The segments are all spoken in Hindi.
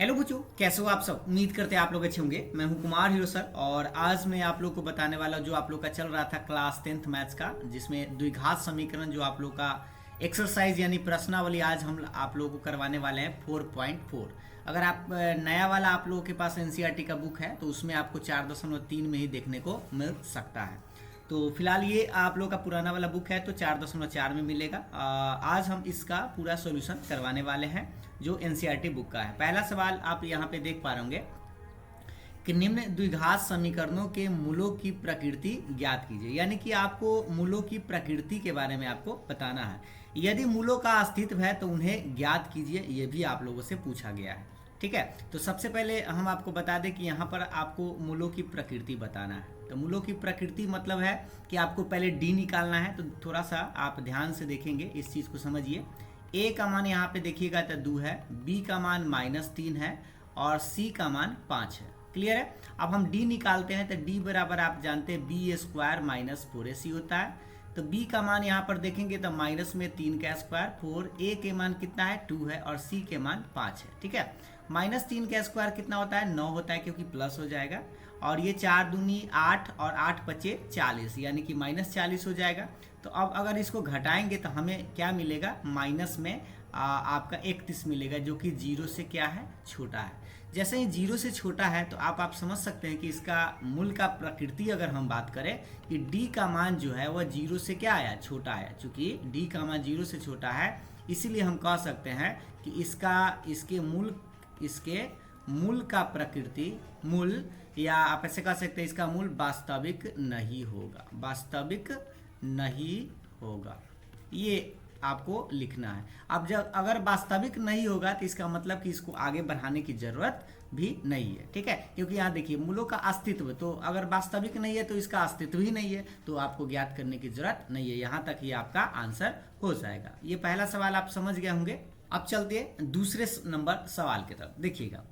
हेलो बच्चों, कैसे हो आप सब। उम्मीद करते हैं आप लोग अच्छे होंगे। मैं हूं कुमार हीरो सर और आज मैं आप लोग को बताने वाला जो आप लोग का चल रहा था क्लास 10th मैथ्स का, जिसमें द्विघात समीकरण जो आप लोग का एक्सरसाइज यानी प्रश्नावली आज हम आप लोगों को करवाने वाले हैं 4.4। अगर आप नया वाला आप लोगों के पास एनसीईआरटी का बुक है तो उसमें आपको 4.3 में ही देखने को मिल सकता है। तो फिलहाल ये आप लोग का पुराना वाला बुक है तो 4.4 में मिलेगा। आज हम इसका पूरा सॉल्यूशन करवाने वाले हैं जो एनसीईआरटी बुक का है। पहला सवाल आप यहाँ पे देख पा रहे होंगे कि निम्न द्विघात समीकरणों के मूलों की प्रकृति ज्ञात कीजिए, यानी कि आपको मूलों की प्रकृति के बारे में आपको बताना है। यदि मूलों का अस्तित्व है तो उन्हें ज्ञात कीजिए, ये भी आप लोगों से पूछा गया है। ठीक है, तो सबसे पहले हम आपको बता दें कि यहाँ पर आपको मूलों की प्रकृति बताना है। तो मूलों की प्रकृति मतलब है कि आपको पहले डी निकालना है। तो थोड़ा सा आप ध्यान से देखेंगे, इस चीज़ को समझिए। ए का मान यहाँ पे देखिएगा तो 2 है, बी का मान -3 है और सी का मान 5 है। क्लियर है। अब हम डी निकालते हैं तो डी बराबर आप जानते हैं b² - 4ac होता है। तो b का मान यहाँ पर देखेंगे तो माइनस में 3 का स्क्वायर 4, a के मान कितना है 2 है और c के मान 5 है। ठीक है, -3 का स्क्वायर कितना होता है 9 होता है क्योंकि प्लस हो जाएगा। और ये 4 दूनी 8 और 8 बचे 40 यानी कि -40 हो जाएगा। तो अब अगर इसको घटाएंगे तो हमें क्या मिलेगा, माइनस में आपका 31 मिलेगा जो कि 0 से क्या है छोटा है। जैसे ही 0 से छोटा है तो आप समझ सकते हैं कि इसका मूल का प्रकृति अगर हम बात करें कि d का मान जो है वह 0 से क्या आया छोटा है। चूंकि d का मान 0 से छोटा है इसीलिए हम कह सकते हैं कि इसके मूल का प्रकृति मूल, या आप ऐसे कह सकते हैं इसका मूल वास्तविक नहीं होगा, वास्तविक नहीं होगा। ये आपको लिखना है। अब जब अगर वास्तविक नहीं होगा तो इसका मतलब कि इसको आगे बढ़ाने की जरूरत भी नहीं है। ठीक है, क्योंकि यहाँ देखिए मूलों का अस्तित्व, तो अगर वास्तविक नहीं है तो इसका अस्तित्व ही नहीं है, तो आपको ज्ञात करने की जरूरत नहीं है। यहाँ तक ही आपका आंसर हो जाएगा। ये पहला सवाल आप समझ गए होंगे। अब चलते हैं दूसरे नंबर सवाल की तरफ। देखिएगा,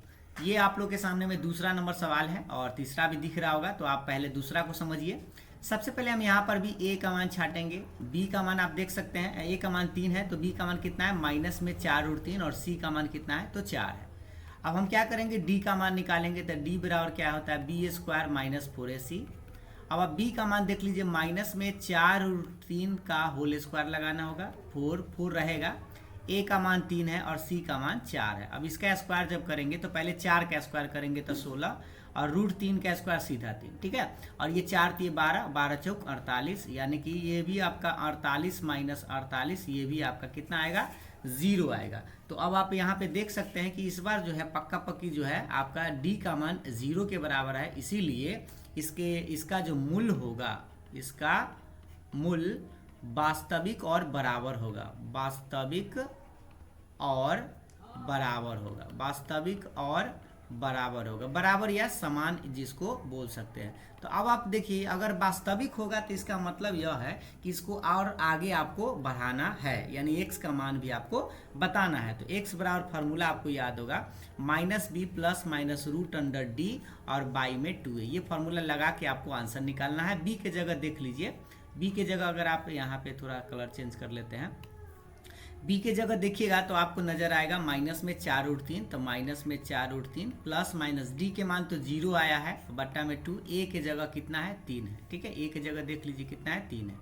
ये आप लोग के सामने में दूसरा नंबर सवाल है और तीसरा भी दिख रहा होगा, तो आप पहले दूसरा को समझिए। सबसे पहले हम यहाँ पर भी a का मान छाटेंगे। b का मान आप देख सकते हैं, a का मान 3 है तो b का मान कितना है माइनस में 4√3 और c का मान कितना है तो 4 है। अब हम क्या करेंगे, d का मान निकालेंगे तो d बराबर क्या होता है b² - 4ac। अब आप b का मान देख लीजिए, माइनस में 4√3 का होल स्क्वायर लगाना होगा, 4 रहेगा। a का मान 3 है और c का मान 4 है। अब इसका स्क्वायर जब करेंगे तो पहले 4 का स्क्वायर करेंगे तो 16 और √3 का स्क्वायर सीधा 3। ठीक है, और ये 4 3 12, 12 चौक 48, यानी कि ये भी आपका 48 - 48, ये भी आपका कितना आएगा 0 आएगा। तो अब आप यहाँ पे देख सकते हैं कि इस बार जो है पक्का पक्की जो है आपका d का मान 0 के बराबर है, इसीलिए इसका जो मूल होगा, इसका मूल वास्तविक और बराबर होगा, वास्तविक और बराबर होगा, वास्तविक और बराबर होगा, बराबर या समान जिसको बोल सकते हैं। तो अब आप देखिए, अगर वास्तविक होगा तो इसका मतलब यह है कि इसको और आगे आपको बढ़ाना है, यानी x का मान भी आपको बताना है। तो x बराबर फार्मूला आपको याद होगा -b + √d और बाई में 2a। ये फार्मूला लगा के आपको आंसर निकालना है। b के जगह देख लीजिए, b के जगह अगर आप यहाँ पे थोड़ा कलर चेंज कर लेते हैं, b के जगह देखिएगा तो आपको नजर आएगा माइनस में 4√3, तो माइनस में 4√3 प्लस माइनस d के मान तो 0 आया है बट्टा में 2, a के जगह कितना है 3 है। ठीक है, a के जगह देख लीजिए कितना है 3 है।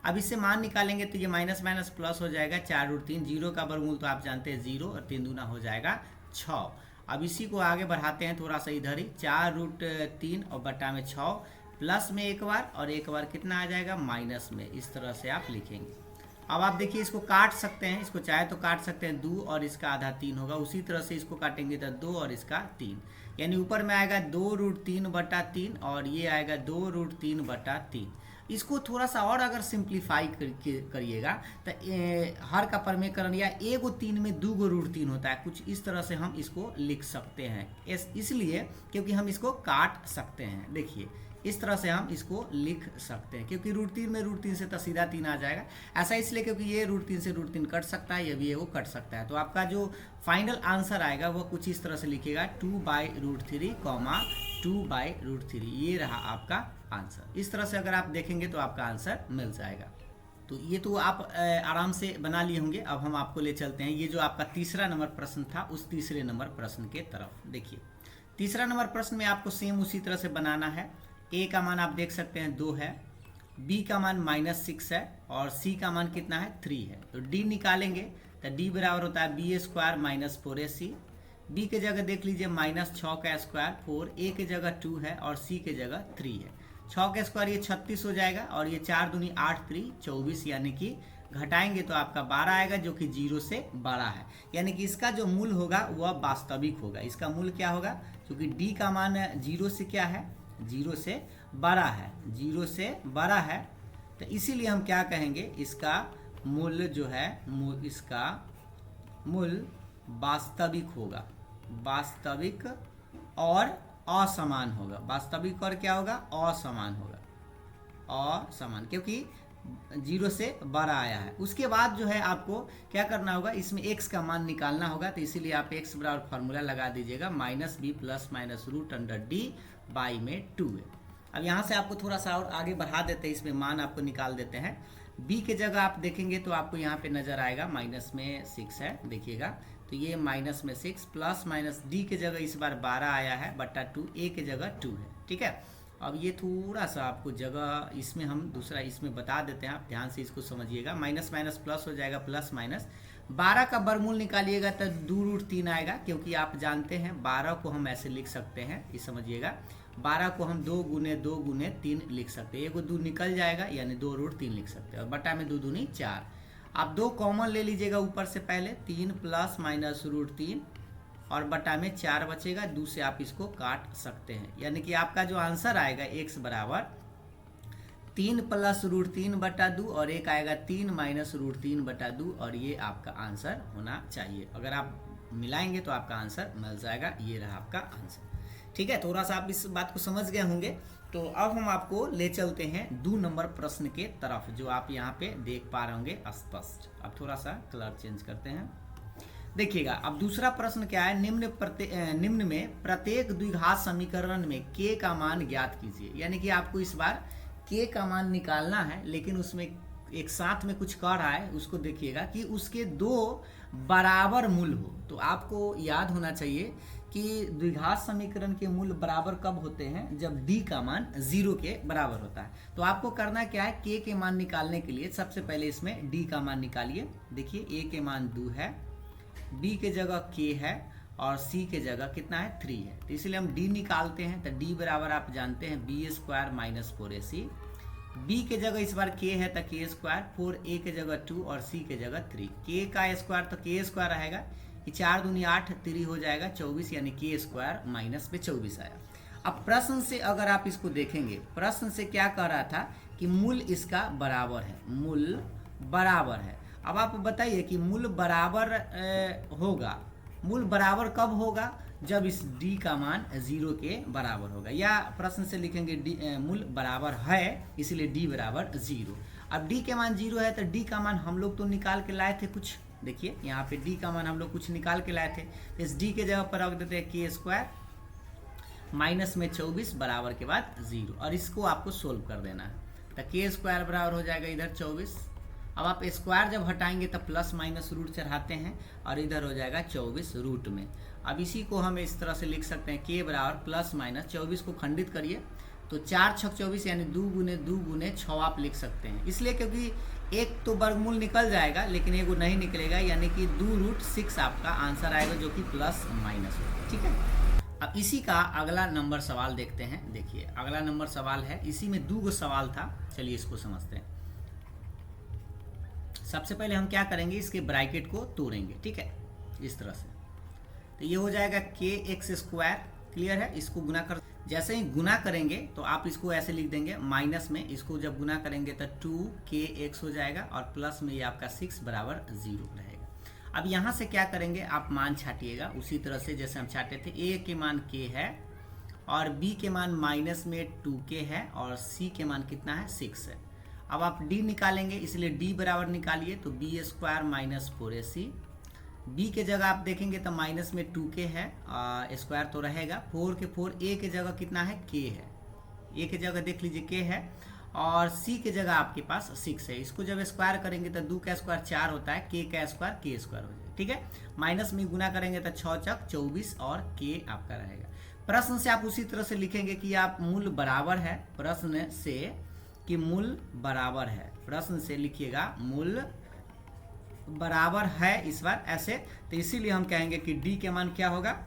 अब इससे मान निकालेंगे तो ये माइनस माइनस प्लस हो जाएगा, 4√3, 0 का वर्गमूल तो आप जानते हैं 0 और 3 दूना हो जाएगा 6। अब इसी को आगे बढ़ाते हैं थोड़ा सा इधर ही, 4√3 और बट्टा में 6 प्लस में एक बार और एक बार कितना आ जाएगा माइनस में। इस तरह से आप लिखेंगे। अब आप देखिए इसको काट सकते हैं, इसको चाहे तो काट सकते हैं, 2 और इसका आधा 3 होगा। उसी तरह से इसको काटेंगे तो 2 और इसका 3, यानी ऊपर में आएगा 2√3/3 और ये आएगा 2√3/3। इसको थोड़ा सा और अगर सिंप्लीफाई करिएगा तो हर का परमेकरण या 1/3 में 2√3 होता है, कुछ इस तरह से हम इसको लिख सकते हैं। इसलिए क्योंकि हम इसको काट सकते हैं। देखिए इस तरह से हम इसको लिख सकते हैं, क्योंकि √3 में √3 से तो सीधा 3 आ जाएगा। ऐसा इसलिए क्योंकि ये √3 से √3 कट सकता है, ये भी वो कट सकता है। तो आपका जो फाइनल आंसर आएगा वो कुछ इस तरह से लिखिएगा 2/√3, 2/√3। ये रहा आपका आंसर। इस तरह से अगर आप देखेंगे तो आपका आंसर मिल जाएगा। तो ये तो आप आराम से बना लिए होंगे। अब हम आपको ले चलते हैं ये जो आपका तीसरा नंबर प्रश्न था उस तीसरे नंबर प्रश्न के तरफ। देखिए तीसरा नंबर प्रश्न में आपको सेम उसी तरह से बनाना है। ए का मान आप देख सकते हैं 2 है, बी का मान -6 है और सी का मान कितना है 3 है। तो डी निकालेंगे तो डी बराबर होता है b² - 4ac। बी के जगह देख लीजिए -6 का स्क्वायर 4, ए के जगह 2 है और सी के जगह 3 है। 6 का स्क्वायर ये 36 हो जाएगा और ये 4 दूनी 8 3 24, यानी कि घटाएंगे तो आपका 12 आएगा जो कि 0 से बड़ा है। यानी कि इसका जो मूल होगा वह वास्तविक होगा। इसका मूल क्या होगा, क्योंकि डी का मान 0 से क्या है, 0 से बड़ा है, 0 से बड़ा है। तो इसीलिए हम क्या कहेंगे, इसका मूल जो है इसका मूल वास्तविक होगा, वास्तविक और असमान होगा। वास्तविक और क्या होगा, असमान होगा, असमान, क्योंकि 0 से बड़ा आया है। उसके बाद जो है आपको क्या करना होगा, इसमें x का मान निकालना होगा। तो इसीलिए आप x बराबर फार्मूला लगा दीजिएगा -b + -√d में 2 है। अब यहाँ से आपको थोड़ा सा और आगे बढ़ा देते हैं, इसमें मान आपको निकाल देते हैं। b के जगह आप देखेंगे तो आपको यहाँ पे नजर आएगा -6 है, देखिएगा। तो ये -6 प्लस डी के जगह इस बार 12 आया है बट्टा 2, ए के जगह 2 है, ठीक है। अब ये थोड़ा सा आपको जगह इसमें हम दूसरा इसमें बता देते हैं, आप ध्यान से इसको समझिएगा। माइनस माइनस प्लस हो जाएगा, प्लस माइनस 12 का वर्गमूल निकालिएगा तो 2√3 आएगा, क्योंकि आप जानते हैं 12 को हम ऐसे लिख सकते हैं, ये समझिएगा। 12 को हम 2 गुने 2 गुने 3 लिख सकते हैं, एगो 2 निकल जाएगा यानी 2√3 लिख सकते हैं। और बटा में 2 दूनी 4, आप 2 कॉमन ले लीजिएगा ऊपर से पहले, 3 + -√3 और बटा में 4 बचेगा, 2 से आप इसको काट सकते हैं। यानी कि आपका जो आंसर आएगा x बराबर 3 + √3 बटा 2 और एक आएगा 3 - √3 बटा 2, और ये आपका आंसर होना चाहिए। अगर आप मिलाएंगे तो आपका आंसर मिल जाएगा, ये रहा आपका आंसर, ठीक है। थोड़ा सा आप इस बात को समझ गए होंगे। तो अब हम आपको ले चलते हैं 2 नंबर प्रश्न के तरफ, जो आप यहाँ पे देख पा रहे होंगे स्पष्ट। अब थोड़ा सा कलर चेंज करते हैं, देखिएगा। अब दूसरा प्रश्न क्या है, निम्न में प्रत्येक द्विघात समीकरण में k का मान ज्ञात कीजिए। यानी कि आपको इस बार k का मान निकालना है, लेकिन उसमें एक साथ में कुछ कह रहा है, उसको देखिएगा कि उसके 2 बराबर मूल हो। तो आपको याद होना चाहिए कि द्विघात समीकरण के मूल बराबर कब होते हैं, जब d का मान 0 के बराबर होता है। तो आपको करना क्या है, k के मान निकालने के लिए सबसे पहले इसमें d का मान निकालिए। देखिए a के मान 2 है, b के जगह k है और c के जगह कितना है 3 है। तो इसलिए हम d निकालते हैं। तो d बराबर आप जानते हैं b² - 4ac। b के जगह इस बार k है तो k², 4a के जगह 2 और c के जगह 3। k का स्क्वायर तो k² रहेगा, 4 दूनी 8 3 हो जाएगा 24, यानी k² माइनस में 24 आया। अब प्रश्न से अगर आप इसको देखेंगे, प्रश्न से क्या कह रहा था कि मूल इसका बराबर है, मूल बराबर है। अब आप बताइए कि मूल बराबर होगा, मूल बराबर कब होगा, जब इस d का मान 0 के बराबर होगा। या प्रश्न से लिखेंगे मूल बराबर है, इसलिए d बराबर 0। अब d के मान 0 है तो d का मान हम लोग तो निकाल के लाए थे कुछ, देखिए यहाँ पे d का मान हम लोग कुछ निकाल के लाए थे। इस d के जगह पर रख देते हैं k² माइनस में 24 बराबर के बाद 0, और इसको आपको सोल्व कर देना है। तो k² बराबर हो जाएगा इधर 24। अब आप स्क्वायर जब हटाएंगे तब प्लस माइनस रूट चढ़ाते हैं और इधर हो जाएगा 24 रूट में। अब इसी को हम इस तरह से लिख सकते हैं, k बराबर प्लस माइनस 24 को खंडित करिए तो 4 × 6 = 24, यानी 2 × 2 × 6 आप लिख सकते हैं। इसलिए क्योंकि एक तो वर्गमूल निकल जाएगा लेकिन एगो नहीं निकलेगा, यानी कि 2√6 आपका आंसर आएगा, जो कि प्लस माइनस होगा, ठीक है। अब इसी का अगला नंबर सवाल देखते हैं। देखिए अगला नंबर सवाल है, इसी में 2 सवाल था, चलिए इसको समझते हैं। सबसे पहले हम क्या करेंगे, इसके ब्रैकेट को तोड़ेंगे, ठीक है, इस तरह से। तो ये हो जाएगा kx², क्लियर है। इसको गुना कर, जैसे ही गुना करेंगे तो आप इसको ऐसे लिख देंगे, माइनस में इसको जब गुना करेंगे तो 2kx हो जाएगा और प्लस में ये आपका 6 बराबर 0 रहेगा। अब यहाँ से क्या करेंगे, आप मान छाटिएगा उसी तरह से जैसे हम छाटे थे। a के मान k है और b के मान माइनस में 2k है और c के मान कितना है 6 है। अब आप d निकालेंगे, इसलिए d बराबर निकालिए तो b² - 4ac। b के जगह आप देखेंगे तो माइनस में 2k है, स्क्वायर तो रहेगा, 4 के 4, a के जगह कितना है k है, a के जगह देख लीजिए k है और c के जगह आपके पास 6 है। इसको जब स्क्वायर करेंगे तो 2 का स्क्वायर 4 होता है, k का स्क्वायर k स्क्वायर हो जाएगा, ठीक है। माइनस में गुना करेंगे तो 6 चक 24 और k आपका रहेगा। प्रश्न से आप उसी तरह से लिखेंगे कि आप मूल बराबर है, प्रश्न से कि मूल बराबर है, प्रश्न से लिखिएगा मूल बराबर है इस बार ऐसे, तो इसीलिए हम कहेंगे कि d के मान क्या होगा,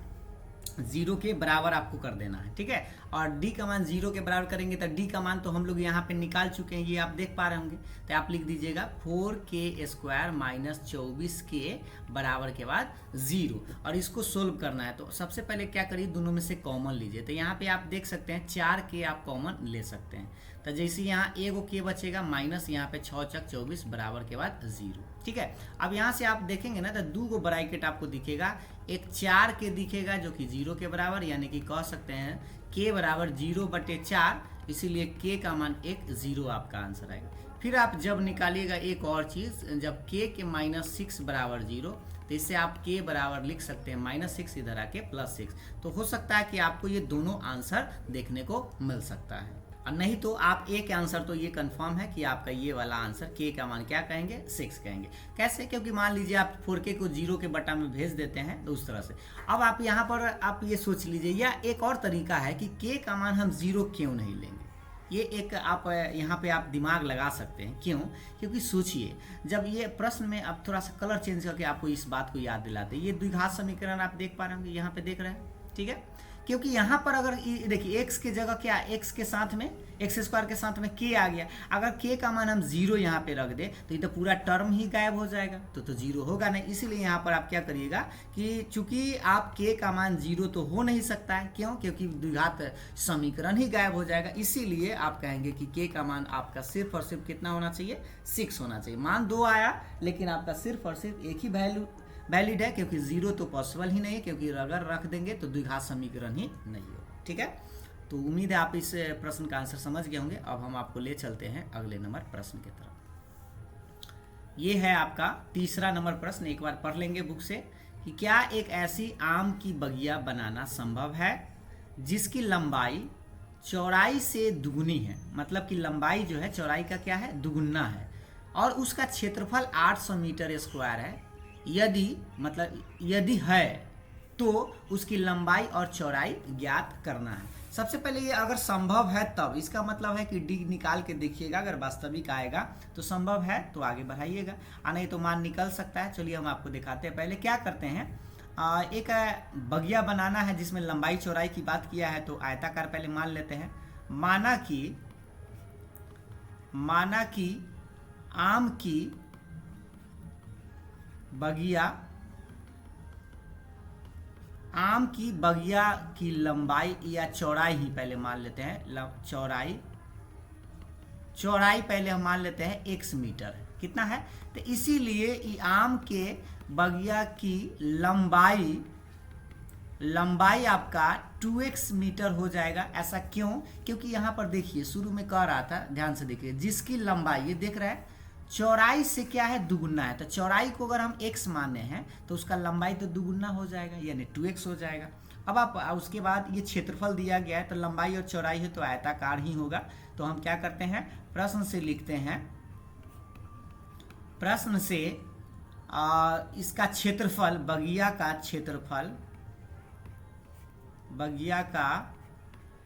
0 के बराबर आपको कर देना है, ठीक है। और d का मान 0 के बराबर करेंगे तो d का मान तो हम लोग यहाँ पे निकाल चुके हैं, ये आप देख पा रहे होंगे। तो आप लिख दीजिएगा 4k स्क्वायर माइनस 24k बराबर के बाद 0। और इसको सोल्व करना है तो सबसे पहले क्या करिए, दोनों में से कॉमन लीजिए। तो यहाँ पे आप देख सकते हैं 4k आप कॉमन ले सकते हैं। तो जैसे यहाँ एगो k बचेगा माइनस यहाँ पे 6 चक 24 बराबर के बाद 0, ठीक है। अब यहाँ से आप देखेंगे ना तो 2 गो ब्रैकेट आपको दिखेगा, एक 4 के दिखेगा जो कि 0 के बराबर, यानी कि कह सकते हैं k बराबर 0/4, इसीलिए k का मान 0 आपका आंसर आएगा। फिर आप जब निकालिएगा एक और चीज़, जब k के -6 बराबर 0, तो इससे आप k बराबर लिख सकते हैं -6 इधर आके +6। तो हो सकता है कि आपको ये दोनों आंसर देखने को मिल सकता है, और नहीं तो आप एक आंसर तो ये कंफर्म है कि आपका ये वाला आंसर k का मान क्या कहेंगे, 6 कहेंगे। कैसे, क्योंकि मान लीजिए आप 4k को 0 के बटा में भेज देते हैं तो उस तरह से। अब आप यहाँ पर आप ये सोच लीजिए, या एक और तरीका है कि k का मान हम 0 क्यों नहीं लेंगे, ये एक आप यहाँ पे आप दिमाग लगा सकते हैं। क्यों, क्योंकि सोचिए जब ये प्रश्न में अब थोड़ा सा कलर चेंज करके आपको इस बात को याद दिलाते हैं। ये द्विघात समीकरण आप देख पा रहे होंगे, यहाँ पे देख रहे हैं, ठीक है। क्योंकि यहाँ पर अगर देखिए x के जगह क्या, x के साथ में एक्स स्क्वायर के साथ में k आ गया, अगर k का मान हम 0 यहाँ पे रख दे तो ये तो पूरा टर्म ही गायब हो जाएगा, तो 0 होगा नहीं। इसीलिए यहाँ पर आप क्या करिएगा कि चूंकि आप k का मान 0 तो हो नहीं सकता है, क्यों, क्योंकि द्विघात समीकरण ही गायब हो जाएगा। इसीलिए आप कहेंगे कि k का मान आपका सिर्फ और सिर्फ कितना होना चाहिए, 6 होना चाहिए। मान 2 आया लेकिन आपका सिर्फ और सिर्फ एक ही वैलिड है, क्योंकि 0 तो पॉसिबल ही नहीं है, क्योंकि अगर रख देंगे तो द्विघात समीकरण ही नहीं होगा, ठीक है। तो उम्मीद है आप इस प्रश्न का आंसर समझ गए होंगे। अब हम आपको ले चलते हैं अगले नंबर प्रश्न की तरफ। ये है आपका तीसरा नंबर प्रश्न, एक बार पढ़ लेंगे बुक से कि क्या एक ऐसी आम की बगिया बनाना संभव है जिसकी लंबाई चौड़ाई से दुगुनी है, मतलब कि लंबाई जो है चौड़ाई का क्या है, दुगुना है, और उसका क्षेत्रफल 800 मीटर स्क्वायर है। यदि है तो उसकी लंबाई और चौड़ाई ज्ञात करना है। सबसे पहले ये अगर संभव है तब, इसका मतलब है कि डी निकाल के देखिएगा, अगर वास्तविक आएगा तो संभव है तो आगे बढ़ाइएगा, और नहीं तो मान निकल सकता है। चलिए हम आपको दिखाते हैं। पहले क्या करते हैं, एक बगिया बनाना है जिसमें लंबाई चौड़ाई की बात किया है, तो आयताकार पहले मान लेते हैं। माना कि आम की बगिया की लंबाई या चौड़ाई ही पहले मान लेते हैं, चौड़ाई पहले हम मान लेते हैं x मीटर है, कितना है, तो इसीलिए आम के बगिया की लंबाई आपका 2x मीटर हो जाएगा। ऐसा क्यों, क्योंकि यहाँ पर देखिए शुरू में कह रहा था, ध्यान से देखिए, जिसकी लंबाई ये देख रहे हैं चौड़ाई से क्या है, दुगुना है, तो चौड़ाई को अगर हम x माने हैं तो उसका लंबाई तो दुगुना हो जाएगा, यानी 2x हो जाएगा। अब आप उसके बाद ये क्षेत्रफल दिया गया है तो लंबाई और चौड़ाई है तो आयताकार ही होगा। तो हम क्या करते हैं, प्रश्न से लिखते हैं, प्रश्न से इसका क्षेत्रफल, बगिया का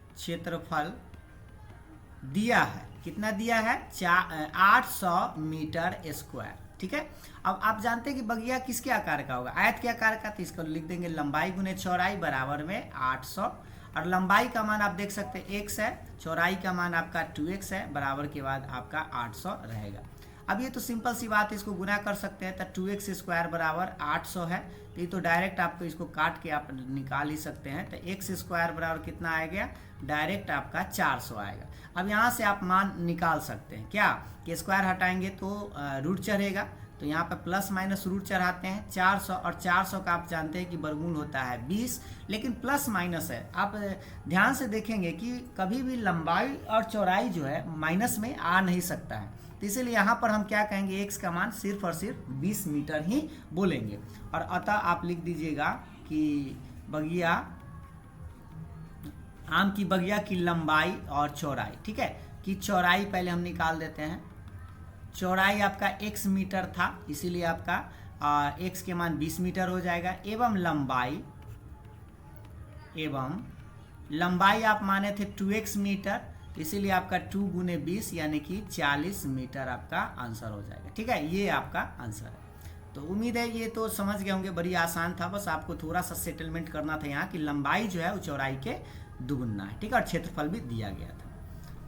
क्षेत्रफल दिया है, कितना दिया है, 800 मीटर स्क्वायर, ठीक है। अब आप जानते हैं कि बगिया किसके आकार का होगा, आयत के आकार का, तो इसको लिख देंगे लंबाई गुने चौड़ाई बराबर में 800, और लंबाई का मान आप देख सकते हैं x है, चौड़ाई का मान आपका 2x है, बराबर के बाद आपका 800 रहेगा। अब ये तो सिंपल सी बात है, इसको गुना कर सकते हैं, तो 2x स्क्वायर बराबर 800 है, तो ये तो डायरेक्ट आपको इसको काट के आप निकाल ही सकते हैं। तो x स्क्वायर बराबर कितना आएगा, डायरेक्ट आपका 400 आएगा। अब यहाँ से आप मान निकाल सकते हैं, क्या कि स्क्वायर हटाएंगे तो रूट चढ़ेगा, तो यहाँ पर प्लस माइनस रूट चढ़ाते हैं 400, और 400 का आप जानते हैं कि वर्गमूल होता है 20, लेकिन प्लस माइनस है। आप ध्यान से देखेंगे कि कभी भी लंबाई और चौड़ाई जो है माइनस में आ नहीं सकता है, तो इसीलिए यहाँ पर हम क्या कहेंगे, x का मान सिर्फ और सिर्फ 20 मीटर ही बोलेंगे। और अतः आप लिख दीजिएगा कि आम की बगिया की लंबाई और चौड़ाई, ठीक है, की चौड़ाई पहले हम निकाल देते हैं। चौड़ाई आपका x मीटर था, इसीलिए आपका x के मान 20 मीटर हो जाएगा। एवं लंबाई आप माने थे 2x मीटर, इसीलिए आपका 2 गुने 20 यानी कि 40 मीटर आपका आंसर हो जाएगा। ठीक है, ये आपका आंसर है। तो उम्मीद है ये तो समझ गए होंगे, बड़ी आसान था, बस आपको थोड़ा सा सेटलमेंट करना था यहाँ कि लंबाई जो है वो चौड़ाई के दुगुना है। ठीक है, और क्षेत्रफल भी दिया गया था।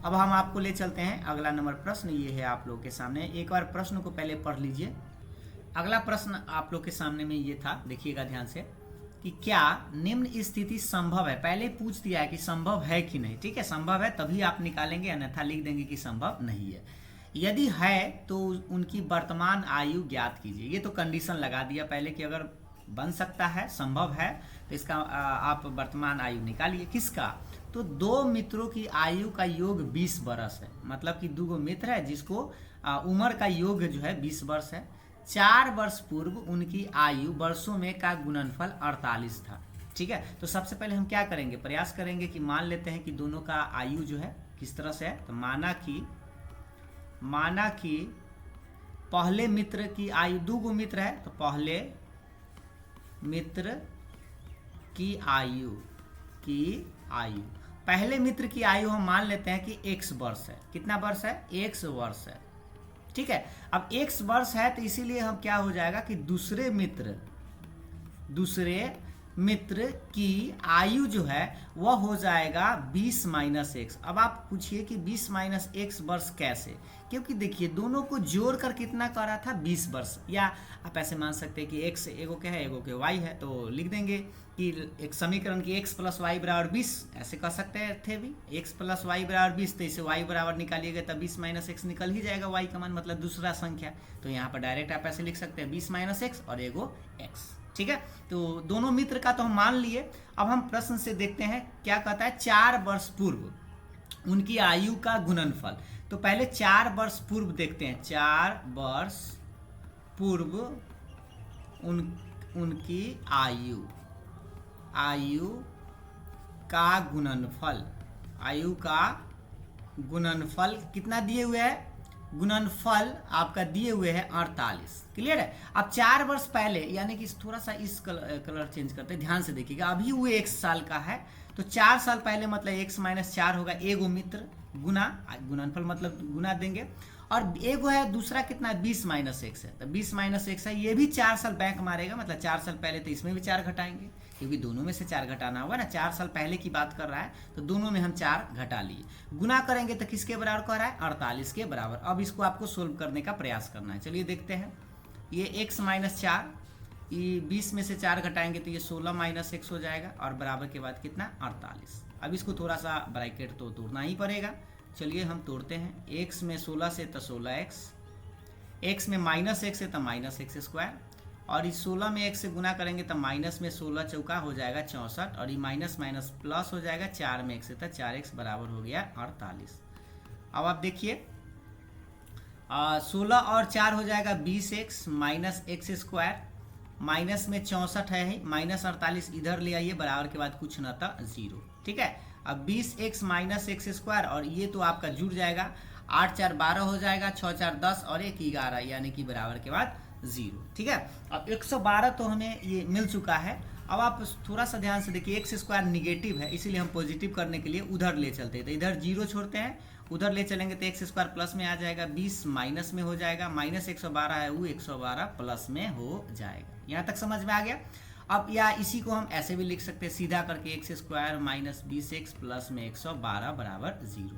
अब हम आपको ले चलते हैं अगला नंबर प्रश्न, ये है आप लोग के सामने। एक बार प्रश्न को पहले पढ़ लीजिए। अगला प्रश्न आप लोग के सामने में ये था, देखिएगा ध्यान से, कि क्या निम्न स्थिति संभव है। पहले पूछ दिया है कि संभव है कि नहीं। ठीक है, संभव है तभी आप निकालेंगे, अन्यथा लिख देंगे कि संभव नहीं है। यदि है तो उनकी वर्तमान आयु ज्ञात कीजिए। ये तो कंडीशन लगा दिया पहले कि अगर बन सकता है, संभव है, तो इसका आप वर्तमान आयु निकालिए। किसका? तो दो मित्रों की आयु का योग 20 वर्ष है। मतलब कि दो मित्र है जिसको उम्र का योग जो है 20 वर्ष है। 4 वर्ष पूर्व उनकी आयु वर्षों में का गुणनफल 48 था। ठीक है, तो सबसे पहले हम क्या करेंगे, प्रयास करेंगे कि मान लेते हैं कि दोनों का आयु जो है किस तरह से है। तो माना कि पहले मित्र की आयु, दो मित्र है तो पहले मित्र की आयु पहले मित्र की आयु हम मान लेते हैं कि x वर्ष है। कितना वर्ष है? x वर्ष है। ठीक है, अब x वर्ष है तो इसीलिए हम क्या हो जाएगा कि दूसरे मित्र की आयु जो है वह हो जाएगा 20 माइनस x। अब आप पूछिए कि 20 माइनस x वर्ष कैसे, क्योंकि देखिए दोनों को जोड़कर कितना कर रहा था 20 वर्ष। या आप ऐसे मान सकते हैं कि x एगो के है एगो के y है, तो लिख देंगे कि एक समीकरण की x प्लस वाई बराबर 20, ऐसे कर सकते थे भी। x प्लस वाई बराबर 20, तो इसे y बराबर निकालिएगा तब 20 माइनस x निकल ही जाएगा, y का मान मतलब दूसरा संख्या। तो यहाँ पर डायरेक्ट आप ऐसे लिख सकते हैं 20 माइनस x और एगो x। ठीक है, तो दोनों मित्र का तो हम मान लिए। अब हम प्रश्न से देखते हैं क्या कहता है। 4 वर्ष पूर्व उनकी आयु का गुणनफल। तो पहले 4 वर्ष पूर्व देखते हैं। 4 वर्ष पूर्व उनकी आयु का गुणनफल कितना दिए हुए है? गुणनफल आपका दिए हुए है 48। क्लियर है। अब 4 वर्ष पहले, यानी कि थोड़ा सा इस कलर चेंज करते हैं, ध्यान से देखिएगा। अभी वो 1 साल का है, तो 4 साल पहले मतलब x माइनस 4 होगा, एगो मित्र गुणनफल मतलब गुना देंगे। और एगो है दूसरा कितना है 20 माइनस x है, तो 20 माइनस x है, ये भी 4 साल बैंक मारेगा, मतलब 4 साल पहले, तो इसमें भी 4 घटाएंगे क्योंकि दोनों में से 4 घटाना होगा ना। 4 साल पहले की बात कर रहा है तो दोनों में हम 4 घटा लिए। गुना करेंगे तो किसके बराबर कह रहा है? 48 के बराबर। अब इसको आपको सोल्व करने का प्रयास करना है। चलिए देखते हैं। ये x माइनस 4, ये 20 में से 4 घटाएंगे तो ये 16 माइनस x हो जाएगा, और बराबर के बाद कितना? 48। अब इसको थोड़ा सा ब्रैकेट तो तोड़ना ही पड़ेगा। चलिए हम तोड़ते हैं। x में 16 से तो 16x, x में माइनस x है तो माइनस x स्क्वायर, और इस 16 में 1 से गुना करेंगे तो माइनस में 16 चौका हो जाएगा 64, और ये माइनस माइनस प्लस हो जाएगा। 4 में 1 से तो 4x बराबर हो गया 48। अब आप देखिए 16 और 4 हो जाएगा 20x minus x square, minus में 64 है, माइनस 48 इधर ले आइए, बराबर के बाद कुछ न था 0। ठीक है, अब 20x माइनस x स्क्वायर, और ये तो आपका जुड़ जाएगा, 8 4 12 हो जाएगा, 6 4 10 और 1 11, यानी कि बराबर के बाद 0। ठीक है, अब 112 तो हमें ये मिल चुका है। अब आप थोड़ा सा ध्यान से देखिए, x स्क्वायर निगेटिव है, इसीलिए हम पॉजिटिव करने के लिए उधर ले चलते हैं। तो इधर 0 छोड़ते हैं, उधर ले चलेंगे तो x स्क्वायर प्लस में आ जाएगा, 20 माइनस में हो जाएगा, माइनस 112 है वो 112 प्लस में हो जाएगा। यहाँ तक समझ में आ गया। अब या इसी को हम ऐसे भी लिख सकते हैं सीधा करके, x square minus 20x plus में 112 बराबर 0।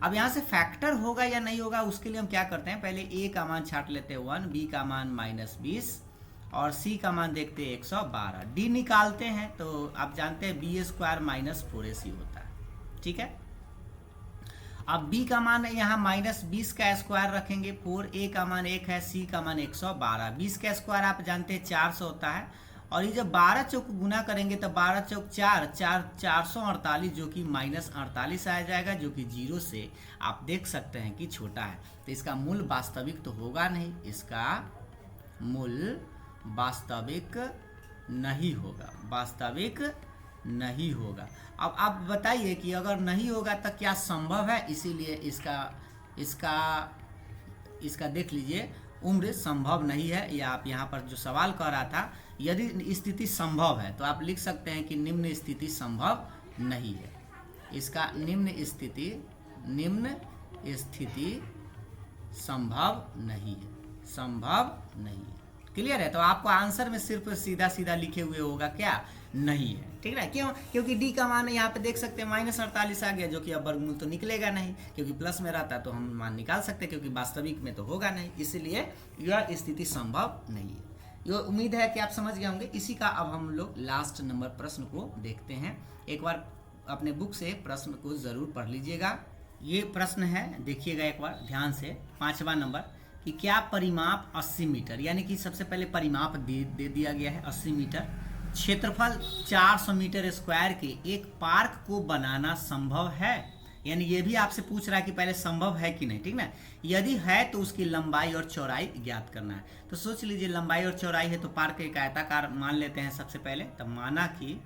अब यहाँ से फैक्टर होगा या नहीं होगा, उसके लिए हम क्या करते हैं, पहले a का मान छाट लेते हैं 1, b का मान माइनस 20 और c का मान देखते हैं 112। d निकालते हैं तो आप जानते हैं b स्क्वायर माइनस 4ac होता है। ठीक है, अब b का मान यहाँ माइनस 20 का स्क्वायर रखेंगे, 4a का मान 1 है, c का मान 112। 20 का स्क्वायर आप जानते हैं 400 होता है, और ये जब 12 चौक गुना करेंगे तो 12 चौक 4 448, जो कि माइनस 48 आ जाएगा, जो कि 0 से आप देख सकते हैं कि छोटा है। तो इसका मूल वास्तविक तो होगा नहीं, इसका मूल वास्तविक नहीं होगा, वास्तविक नहीं होगा। अब आप बताइए कि अगर नहीं होगा तो क्या संभव है, इसीलिए इसका इसका देख लीजिए, उम्र संभव नहीं है। या आप यहाँ पर जो सवाल कर रहा था, यदि स्थिति संभव है तो आप लिख सकते हैं कि निम्न स्थिति संभव नहीं है। इसका निम्न स्थिति संभव नहीं है, संभव नहीं है। क्लियर है? तो आपको आंसर में सिर्फ सीधा सीधा लिखे हुए होगा क्या, नहीं है। ठीक है, क्यों? क्योंकि डी का मान यहाँ पे देख सकते हैं -48 आ गया, जो कि अब वर्गमूल तो निकलेगा नहीं, क्योंकि प्लस में रहता तो हम मान निकाल सकते हैं, क्योंकि वास्तविक में तो होगा नहीं, इसलिए यह स्थिति संभव नहीं है। ये उम्मीद है कि आप समझ गए होंगे। इसी का अब हम लोग लास्ट नंबर प्रश्न को देखते हैं। एक बार अपने बुक से प्रश्न को जरूर पढ़ लीजिएगा। ये प्रश्न है, देखिएगा एक बार ध्यान से, 5वां नंबर, कि क्या परिमाप 80 मीटर, यानी कि सबसे पहले परिमाप दे दिया गया है 80 मीटर, क्षेत्रफल 400 मीटर स्क्वायर के एक पार्क को बनाना संभव है। यानी ये भी आपसे पूछ रहा है कि पहले संभव है कि नहीं, ठीक ना। यदि है तो उसकी लंबाई और चौड़ाई ज्ञात करना है। तो सोच लीजिए, लंबाई और चौड़ाई है तो पार्क एक आयताकार मान लेते हैं सबसे पहले। तब माना कि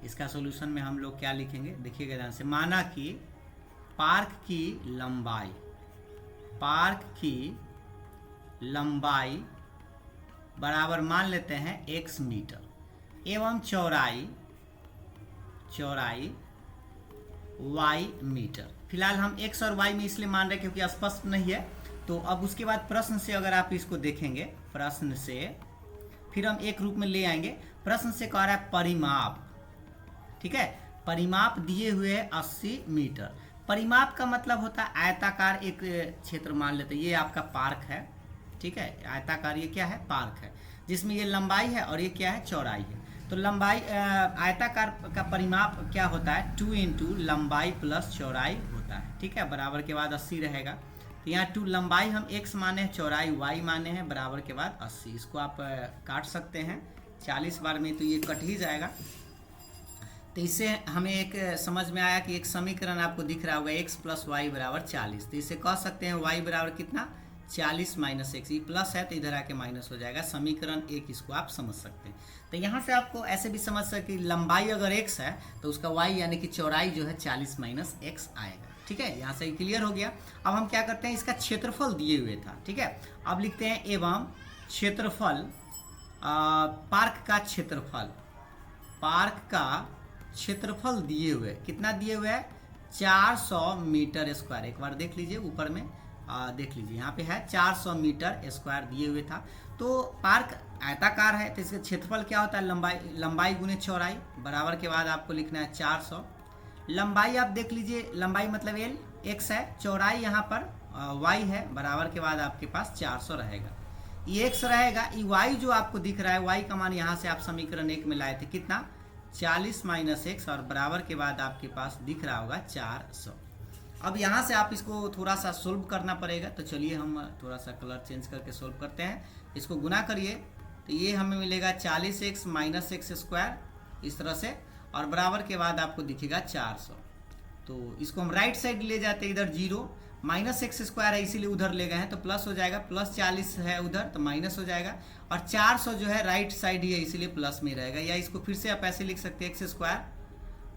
इसका सॉल्यूशन में हम लोग क्या लिखेंगे, देखिएगा ध्यान से। माना कि पार्क की लंबाई बराबर मान लेते हैं x मीटर, एवं चौड़ाई y मीटर। फिलहाल हम x और y में इसलिए मान रहे हैं क्योंकि स्पष्ट नहीं है। तो अब उसके बाद प्रश्न से अगर आप इसको देखेंगे, प्रश्न से फिर हम एक रूप में ले आएंगे। प्रश्न से कह रहा है परिमाप, ठीक है, परिमाप दिए हुए 80 मीटर। परिमाप का मतलब होता है आयताकार एक क्षेत्र मान लेते हैं, ये आपका पार्क है, ठीक है, आयताकार ये क्या है, पार्क है, जिसमें ये लंबाई है और ये क्या है, चौड़ाई है। तो लंबाई आयताकार का परिमाप क्या होता है, 2 × लंबाई प्लस चौड़ाई होता है, ठीक है, बराबर के बाद 80 रहेगा। तो यहाँ 2 लंबाई हम x माने हैं, चौड़ाई y माने हैं, बराबर के बाद 80। इसको आप काट सकते हैं 40 बार में, तो ये कट ही जाएगा। तो इससे हमें एक समझ में आया कि एक समीकरण आपको दिख रहा होगा, x + y = 40। तो इसे कह सकते हैं y बराबर कितना, 40 - x। ये प्लस है तो इधर आके माइनस हो जाएगा। समीकरण 1 इसको आप समझ सकते हैं। तो यहाँ से आपको ऐसे भी समझ सकते कि लंबाई अगर x है तो उसका y यानी कि चौड़ाई जो है 40 - x आएगा। ठीक है, यहाँ से क्लियर हो गया। अब हम क्या करते हैं, इसका क्षेत्रफल दिए हुए था, ठीक है। अब लिखते हैं एवं क्षेत्रफल, पार्क का क्षेत्रफल दिए हुए, कितना दिए हुए है, 400 मीटर स्क्वायर। एक बार देख लीजिए ऊपर में, देख लीजिए यहाँ पे है 400 मीटर स्क्वायर दिए हुए था। तो पार्क आयताकार है तो इसका क्षेत्रफल क्या होता है, लंबाई गुने चौड़ाई, बराबर के बाद आपको लिखना है 400। लंबाई आप देख लीजिए, लंबाई मतलब l x है, चौड़ाई यहाँ पर y है, बराबर के बाद आपके पास 400 रहेगा। ये x रहेगा, ये y जो आपको दिख रहा है, y का मान यहाँ से आप समीकरण 1 में लाए थे, कितना, 40 - x, और बराबर के बाद आपके पास दिख रहा होगा 400। अब यहाँ से आप इसको थोड़ा सा सोल्व करना पड़ेगा। तो चलिए हम थोड़ा सा कलर चेंज करके सोल्व करते हैं। इसको गुना करिए तो ये हमें मिलेगा 40x - x² इस तरह से, और बराबर के बाद आपको दिखेगा 400। तो इसको हम राइट साइड ले जाते हैं, इधर 0 -x² है इसीलिए उधर ले गए हैं, तो प्लस हो जाएगा, प्लस 40 है उधर तो माइनस हो जाएगा, और 400 जो है राइट साइड ही है इसीलिए प्लस में रहेगा। या इसको फिर से आप ऐसे लिख सकते हैं, x²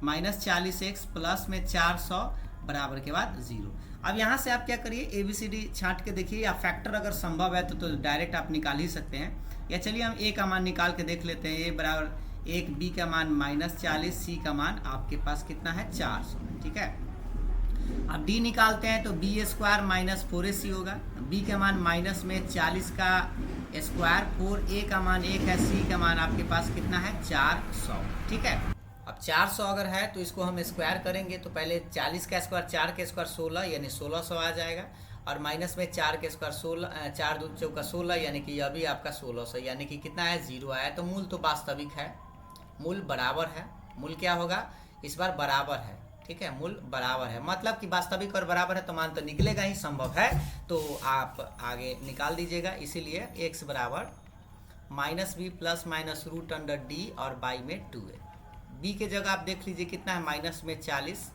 -40x प्लस में 400 बराबर के बाद 0। अब यहाँ से आप क्या करिए, ABCD छांट के देखिए, या फैक्टर अगर संभव है तो डायरेक्ट आप निकाल ही सकते हैं। या चलिए हम a का मान निकाल के देख लेते हैं, a बराबर 1, b का मान -40, c का मान आपके पास कितना है, 400। ठीक है, अब d निकालते हैं तो b² - 4ac होगा, b का मान माइनस में 40 का स्क्वायर, 4a का मान 1 है, c का मान आपके पास कितना है, 400। ठीक है, अब 400 अगर है तो इसको हम स्क्वायर करेंगे तो पहले 40 का स्क्वायर, 4 का स्क्वायर 16 यानी 1600 आ जाएगा, और माइनस में 4 के स्क्वायर 16, 4 दूनी चौका 16 यानी कि यह भी आपका 1600, यानी कि कितना है, 0 आया। तो मूल तो वास्तविक है, मूल बराबर है, मूल क्या होगा इस बार, बराबर है। ठीक है, मूल बराबर है, मतलब कि वास्तविक और बराबर है तो मान तो निकलेगा ही, संभव है तो आप आगे निकाल दीजिएगा। इसीलिए x बराबर -b प्लस माइनस √d और बाई में 2a। b के जगह आप देख लीजिए कितना है, माइनस में 40,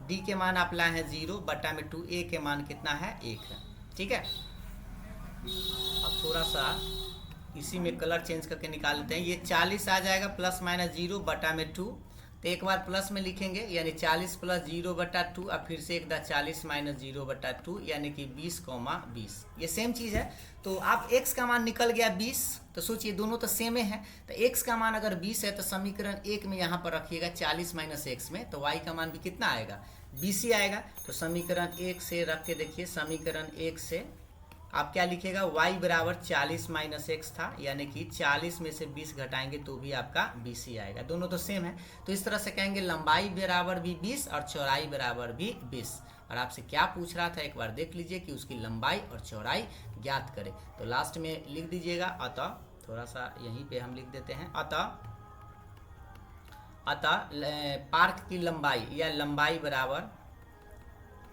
d के मान आप लाए हैं 0 बटा में 2, a के मान कितना है, 1 है। ठीक है, अब थोड़ा सा इसी में कलर चेंज करके निकाल लेते हैं। ये 40 आ जाएगा प्लस माइनस 0 बटा में 2, तो एक बार प्लस में लिखेंगे यानी 40 प्लस 0/2 और फिर से एक 40 माइनस 0/2 यानी कि 20, ये सेम चीज़ है। तो आप x का मान निकल गया 20, तो सोचिए दोनों तो सेम है। तो x का मान अगर 20 है तो समीकरण 1 में यहाँ पर रखिएगा 40 माइनस x में, तो y का मान भी कितना आएगा, 20 ही आएगा। तो समीकरण 1 से रख के देखिए, समीकरण 1 से आप क्या लिखेगा, y बराबर 40 माइनस x था, यानी कि 40 में से 20 घटाएंगे तो भी आपका 20 ही आएगा, दोनों तो सेम है। तो इस तरह से कहेंगे लंबाई बराबर भी 20 और चौड़ाई बराबर भी 20। और आपसे क्या पूछ रहा था एक बार देख लीजिए कि उसकी लंबाई और चौड़ाई ज्ञात करें। तो लास्ट में लिख दीजिएगा, अतः थोड़ा सा यहीं पे हम लिख देते हैं, अतः पार्क की लंबाई या लंबाई बराबर,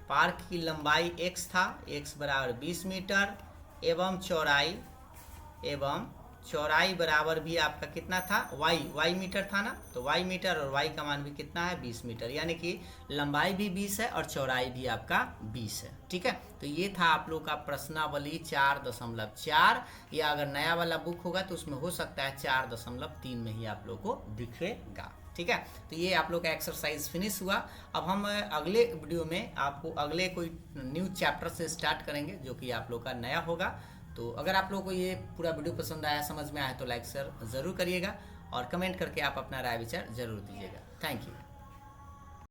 पार्क की लंबाई x था, x बराबर 20 मीटर एवं चौड़ाई बराबर भी आपका कितना था, y मीटर था ना, तो y मीटर और y का मान भी कितना है, 20 मीटर, यानी कि लंबाई भी 20 है और चौड़ाई भी आपका 20 है। ठीक है, तो ये था आप लोग का प्रश्नावली 4.4, या अगर नया वाला बुक होगा तो उसमें हो सकता है 4.3 में ही आप लोग को दिखेगा। ठीक है, तो ये आप लोग का एक्सरसाइज फिनिश हुआ। अब हम अगले वीडियो में आपको अगले कोई न्यू चैप्टर से स्टार्ट करेंगे जो कि आप लोग का नया होगा। तो अगर आप लोगों को ये पूरा वीडियो पसंद आया, समझ में आया, तो लाइक शेयर ज़रूर करिएगा और कमेंट करके आप अपना राय विचार ज़रूर दीजिएगा। Thank you.